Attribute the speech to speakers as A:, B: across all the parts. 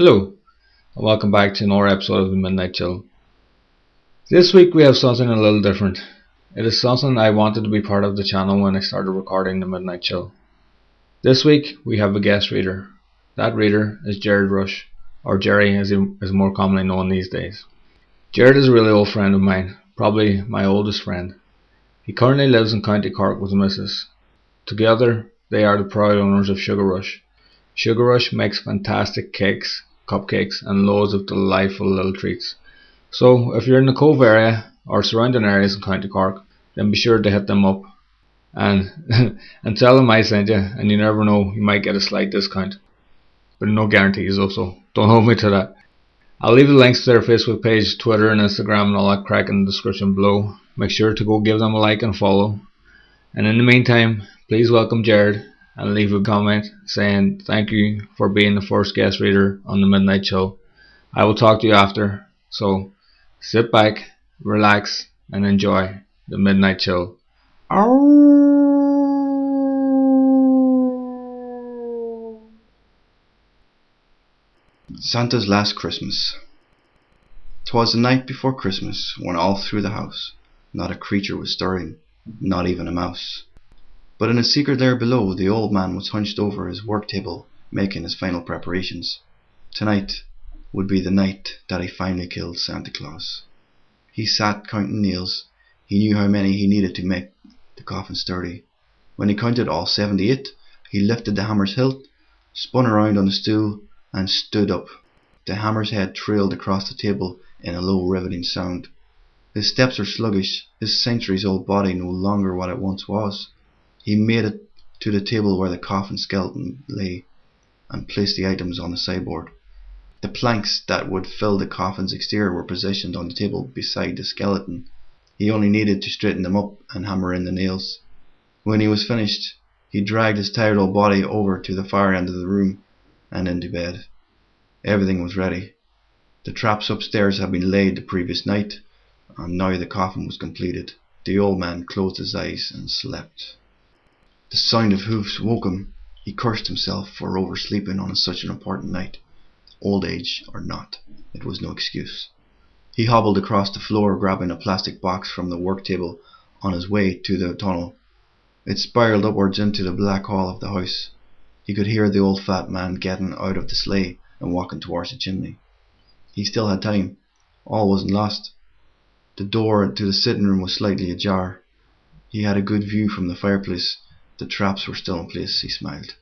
A: Hello, and welcome back to another episode of the Midnight Chill. This week we have something a little different. It is something I wanted to be part of the channel when I started recording the Midnight Chill. This week we have a guest reader. That reader is Gerard Rushe, or Jerry as he is more commonly known these days. Gerard is a really old friend of mine, probably my oldest friend. He currently lives in County Cork with the missus. Together they are the proud owners of Sugarushe. Sugarushe makes fantastic cakes, cupcakes and loads of delightful little treats. So if you're in the Cove area or surrounding areas in County Cork, then be sure to hit them up and and tell them I sent you, and you never know, you might get a slight discount. But no guarantees though, so don't hold me to that. I'll leave the links to their Facebook page, Twitter and Instagram and all that crack in the description below. Make sure to go give them a like and follow. And in the meantime, please welcome Gerard and leave a comment saying thank you for being the first guest reader on the Midnight Chill. I will talk to you after, so sit back, relax and enjoy the Midnight Chill.
B: Santa's Last Christmas. 'Twas the night before Christmas, when all through the house not a creature was stirring, not even a mouse. But in a secret lair below, the old man was hunched over his work table, making his final preparations. Tonight would be the night that he finally killed Santa Claus. He sat counting nails. He knew how many he needed to make the coffin sturdy. When he counted all 78, he lifted the hammer's hilt, spun around on the stool, and stood up. The hammer's head trailed across the table in a low riveting sound. His steps were sluggish, his centuries-old body no longer what it once was. He made it to the table where the coffin skeleton lay, and placed the items on the sideboard. The planks that would fill the coffin's exterior were positioned on the table beside the skeleton. He only needed to straighten them up and hammer in the nails. When he was finished, he dragged his tired old body over to the far end of the room and into bed. Everything was ready. The traps upstairs had been laid the previous night, and now the coffin was completed. The old man closed his eyes and slept. The sound of hoofs woke him. He cursed himself for oversleeping on such an important night. Old age or not, it was no excuse. He hobbled across the floor, grabbing a plastic box from the work table on his way to the tunnel. It spiraled upwards into the black hall of the house. He could hear the old fat man getting out of the sleigh and walking towards the chimney. He still had time. All wasn't lost. The door to the sitting room was slightly ajar. He had a good view from the fireplace. The traps were still in place. He smiled.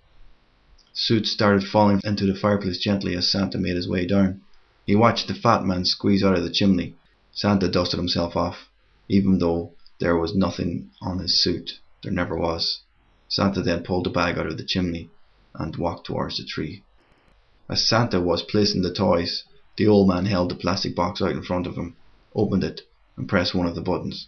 B: Soot started falling into the fireplace gently as Santa made his way down. He watched the fat man squeeze out of the chimney. Santa dusted himself off, even though there was nothing on his suit. There never was. Santa then pulled the bag out of the chimney and walked towards the tree. As Santa was placing the toys, the old man held the plastic box out in front of him, opened it, and pressed one of the buttons.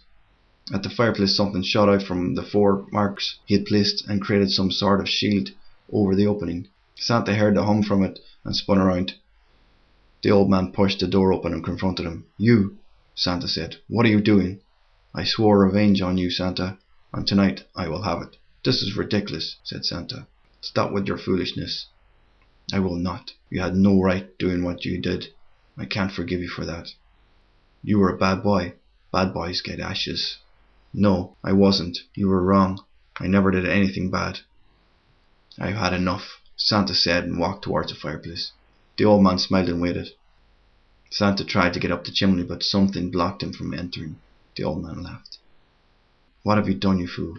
B: At the fireplace, something shot out from the 4 marks he had placed and created some sort of shield over the opening. Santa heard the hum from it and spun around. The old man pushed the door open and confronted him. "You," Santa said, "what are you doing?" "I swore revenge on you, Santa, and tonight I will have it." "This is ridiculous," said Santa. "Stop with your foolishness." "I will not. You had no right doing what you did. I can't forgive you for that. You were a bad boy. Bad boys get ashes." "No, I wasn't. You were wrong. I never did anything bad." "I've had enough," Santa said, and walked towards the fireplace. The old man smiled and waited. Santa tried to get up the chimney, but something blocked him from entering. The old man laughed. "What have you done, you fool?"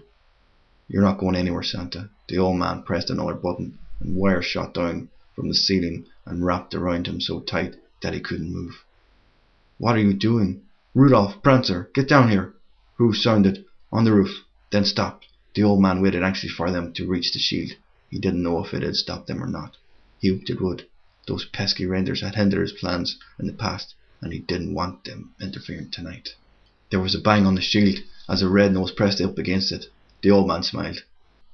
B: "You're not going anywhere, Santa." The old man pressed another button, and wire shot down from the ceiling and wrapped around him so tight that he couldn't move. "What are you doing?" "Rudolph, Prancer, get down here!" Hoofs sounded on the roof, then stopped. The old man waited anxiously for them to reach the shield. He didn't know if it had stopped them or not. He hoped it would. Those pesky reindeers had hindered his plans in the past, and he didn't want them interfering tonight. There was a bang on the shield as a red nose pressed up against it. The old man smiled.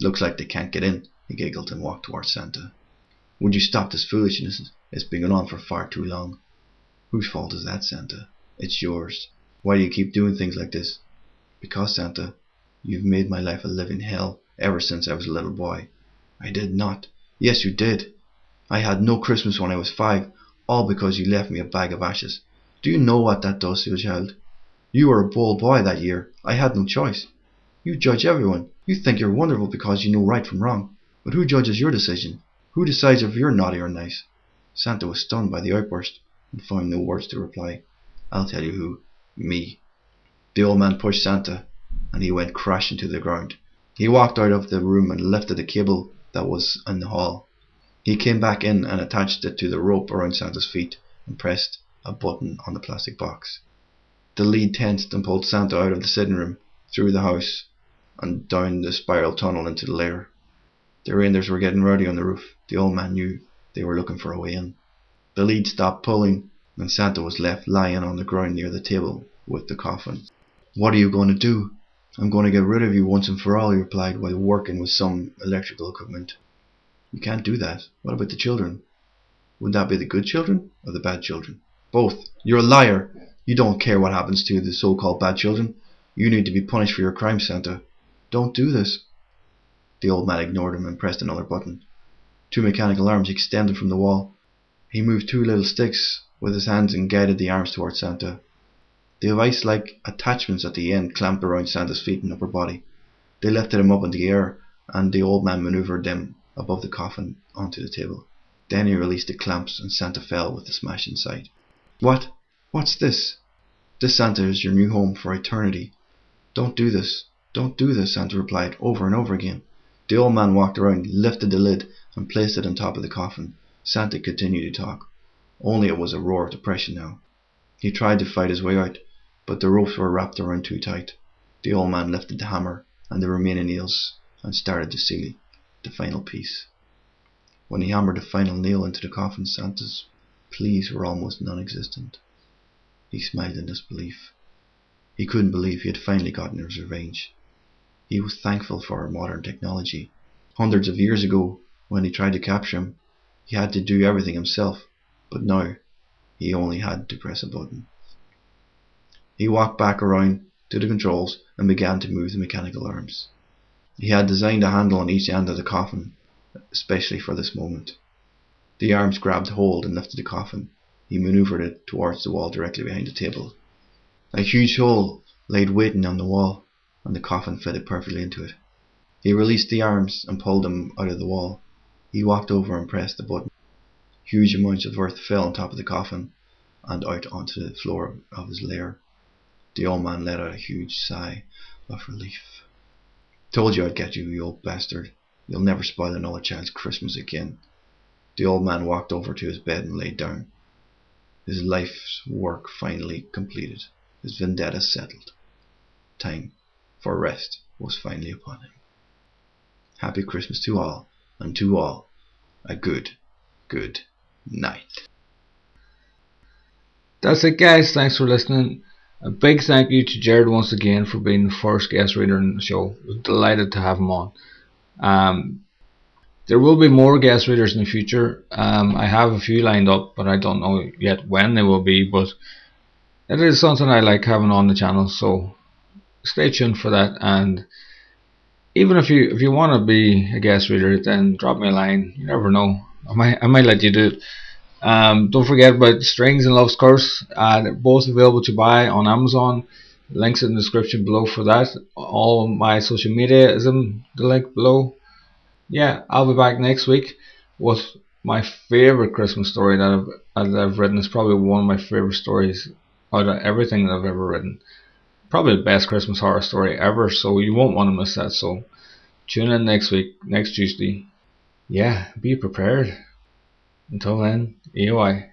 B: "Looks like they can't get in," he giggled and walked towards Santa. "Would you stop this foolishness? It's been going on for far too long." "Whose fault is that, Santa?" "It's yours. Why do you keep doing things like this?" "Because, Santa, you've made my life a living hell ever since I was a little boy." "I did not." "Yes, you did. I had no Christmas when I was 5. all because you left me a bag of ashes. Do you know what that does to a child? You were a bold boy that year. I had no choice. You judge everyone. You think you're wonderful because you know right from wrong. But who judges your decision? Who decides if you're naughty or nice? Santa was stunned by the outburst and found no words to reply. I'll tell you who. Me. The old man pushed Santa, and he went crashing to the ground. He walked out of the room and lifted the cable that was in the hall. He came back in and attached it to the rope around Santa's feet and pressed a button on the plastic box. The lead tensed and pulled Santa out of the sitting room, through the house, and down the spiral tunnel into the lair. The reindeers were getting rowdy on the roof. The old man knew they were looking for a way in. The lead stopped pulling, and Santa was left lying on the ground near the table with the coffin. What are you going to do? I'm going to get rid of you once and for all, he replied while working with some electrical equipment. You can't do that. What about the children? Would that be the good children or the bad children? Both. You're a liar. You don't care what happens to the so-called bad children. You need to be punished for your crime, Santa. Don't do this. The old man ignored him and pressed another button. 2 mechanical arms extended from the wall. He moved 2 little sticks with his hands and guided the arms towards Santa. The device-like attachments at the end clamped around Santa's feet and upper body. They lifted him up in the air, and the old man maneuvered them above the coffin onto the table. Then he released the clamps and Santa fell with a smash inside. What? What's this? This, Santa, is your new home for eternity. Don't do this. Don't do this, Santa replied over and over again. The old man walked around, lifted the lid, and placed it on top of the coffin. Santa continued to talk. Only it was a roar of depression now. He tried to fight his way out, but the ropes were wrapped around too tight. The old man lifted the hammer and the remaining nails and started to seal the final piece. When he hammered the final nail into the coffin, Santa's pleas were almost non-existent. He smiled in disbelief. He couldn't believe he had finally gotten his revenge. He was thankful for modern technology. Hundreds of years ago, when he tried to capture him, he had to do everything himself, but now he only had to press a button. He walked back around to the controls and began to move the mechanical arms. He had designed a handle on each end of the coffin, especially for this moment. The arms grabbed hold and lifted the coffin. He maneuvered it towards the wall directly behind the table. A huge hole laid waiting on the wall, and the coffin fitted perfectly into it. He released the arms and pulled them out of the wall. He walked over and pressed the button. Huge amounts of earth fell on top of the coffin and out onto the floor of his lair. The old man let out a huge sigh of relief. Told you I'd get you, you old bastard. You'll never spoil another child's Christmas again. The old man walked over to his bed and lay down. His life's work finally completed. His vendetta settled. Time for rest was finally upon him. Happy Christmas to all, and to all a good night.
A: That's it, guys. Thanks for listening. A big thank you to Gerard once again for being the first guest reader in the show. I was delighted to have him on. There will be more guest readers in the future. I have a few lined up, but I don't know yet when they will be. But it is something I like having on the channel, so stay tuned for that. And even if you want to be a guest reader, then drop me a line. You never know. I might let you do it. Don't forget about Strings and Love's Curse. They're both available to buy on Amazon. Links in the description below for that. All my social media is in the link below. Yeah, I'll be back next week with my favourite Christmas story that I've written. It's probably one of my favourite stories out of everything that I've ever written. Probably the best Christmas horror story ever, so you won't want to miss that. So tune in next week, next Tuesday. Yeah, be prepared. Until then, AOI.